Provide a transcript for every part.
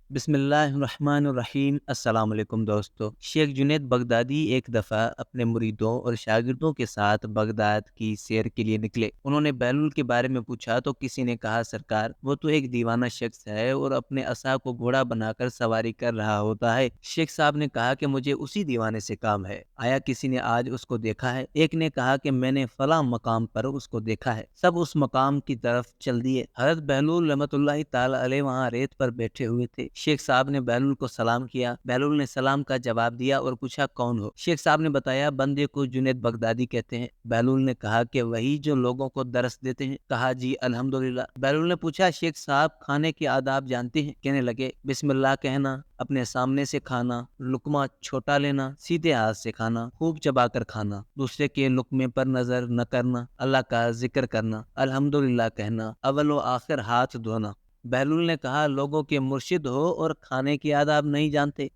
بسم اللہ الرحمن الرحیم۔ السلام علیکم دوستو۔ شیخ جنید بغدادی ایک دفعہ اپنے مریدوں اور شاگردوں کے ساتھ بغداد کی سیر کے لیے نکلے۔ انہوں نے بہلول کے بارے میں پوچھا تو کسی نے کہا، سرکار وہ تو ایک دیوانہ شخص ہے اور اپنے عصا کو گھوڑا بنا کر سواری کر رہا ہوتا ہے۔ شیخ صاحب نے کہا کہ مجھے اسی دیوانے سے کام ہے، آیا کسی نے آج اس کو دیکھا ہے؟ ایک نے کہا کہ میں نے فلاں مقام پر اس کو دیکھا ہے۔ سب اس مقام کی طرف چل دیے۔ حضرت بہلول رحمۃ اللہ تعالی علیہ وہاں ریت پر بیٹھے ہوئے تھے۔ شیخ صاحب نے بہلول کو سلام کیا۔ بہلول نے سلام کا جواب دیا اور پوچھا، کون ہو؟ شیخ صاحب نے بتایا، بندے کو جنید بغدادی کہتے ہیں۔ بہلول نے کہا کہ وہی جو لوگوں کو درس دیتے ہیں؟ کہا، جی الحمدللہ۔ بہلول نے پوچھا، شیخ صاحب کھانے کے آداب جانتے ہیں؟ کہنے لگے، بسم اللہ کہنا، اپنے سامنے سے کھانا، لقمہ چھوٹا لینا، سیدھے ہاتھ سے کھانا، خوب چبا کر کھانا، دوسرے کے لقمے پر نظر نہ کرنا، اللہ کا ذکر کرنا، الحمدللہ کہنا، اول و آخر ہاتھ دھونا۔ بہلول نے کہا، لوگوں کے مرشد ہو اور کھانے کے آداب نہیں جانتے؟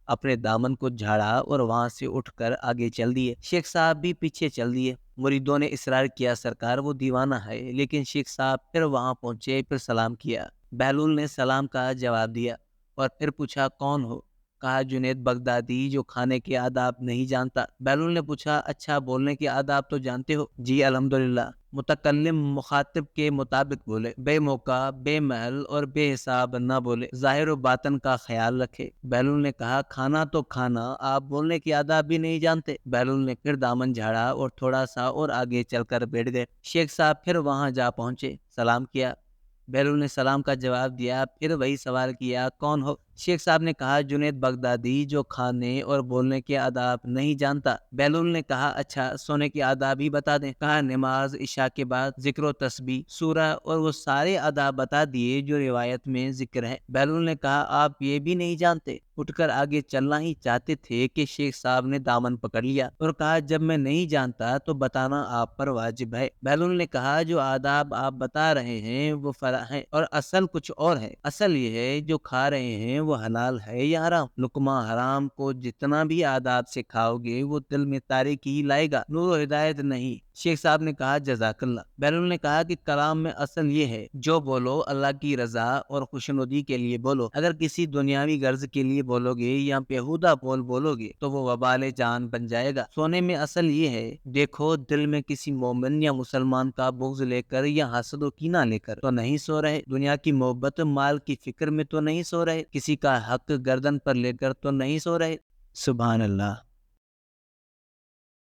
اپنے دامن کو جھاڑا اور وہاں سے اٹھ کر آگے چل دیے۔ شیخ صاحب بھی پیچھے چل دیے۔ مریدوں نے اصرار کیا، سرکار وہ دیوانہ ہے، لیکن شیخ صاحب پھر وہاں پہنچے، پھر سلام کیا۔ بہلول نے سلام کا جواب دیا اور پھر پوچھا، کون ہو؟ کہا، جنید بغدادی جو کھانے کے آداب نہیں جانتا۔ بہلول نے پوچھا، اچھا بولنے کے آداب تو جانتے ہو؟ جی الحمدللہ۔ متکلم مخاطب کے مطابق بولے، بے موقع، بے محل اور بے حساب نہ بولے، ظاہر و باطن کا خیال رکھے۔ بہلول نے کہا، کھانا تو کھانا، آپ بولنے کے آداب بھی نہیں جانتے؟ بہلول نے پھر دامن جھاڑا اور تھوڑا سا اور آگے چل کر بیٹھ گئے۔ شیخ صاحب پھر وہاں جا پہنچے، سلام کیا۔ بہلول نے سلام کا جواب دیا، پھر وہی سوال کیا، کون ہو؟ شیخ صاحب نے کہا، جنید بغدادی جو کھانے اور بولنے کے آداب نہیں جانتا۔ بہلول نے کہا، اچھا سونے کے آداب ہی بتا دیں؟ کہا، نماز عشاء کے بعد ذکر و تسبیح، سورہ اور وہ سارے آداب بتا دیے جو روایت میں ذکر ہے۔ بہلول نے کہا، آپ یہ بھی نہیں جانتے؟ اٹھ کر آگے چلنا ہی چاہتے تھے کہ شیخ صاحب نے دامن پکڑ لیا اور کہا، جب میں نہیں جانتا تو بتانا آپ پر واجب ہے۔ بہلول نے کہا، جو آداب آپ بتا رہے ہیں وہ فرع ہے اور اصل کچھ اور ہے۔ اصل یہ ہے جو کھا رہے ہیں وہ حلال ہے یا حرام؟ لقمہ حرام کو جتنا بھی آداب سے کھاؤ گے وہ دل میں تاریکی ہی لائے گا، نور و ہدایت نہیں۔ شیخ صاحب نے کہا، جزاک اللہ۔ بہلول نے کہا کہ کلام میں اصل یہ ہے، جو بولو اللہ کی رضا اور خوشنودی کے لیے بولو۔ اگر کسی دنیاوی غرض کے لیے بولو گے یا بیہودہ بولو گے تو وہ وبال جان بن جائے گا۔ سونے میں اصل یہ ہے، دیکھو دل میں کسی مومن یا مسلمان کا بغض لے کر یا حسد و کینہ لے کر تو نہیں سو رہے، دنیا کی محبت مال کی فکر میں تو نہیں سو رہے، کسی کا حق گردن پر لے کر تو نہیں سو رہے۔ سبحان اللہ۔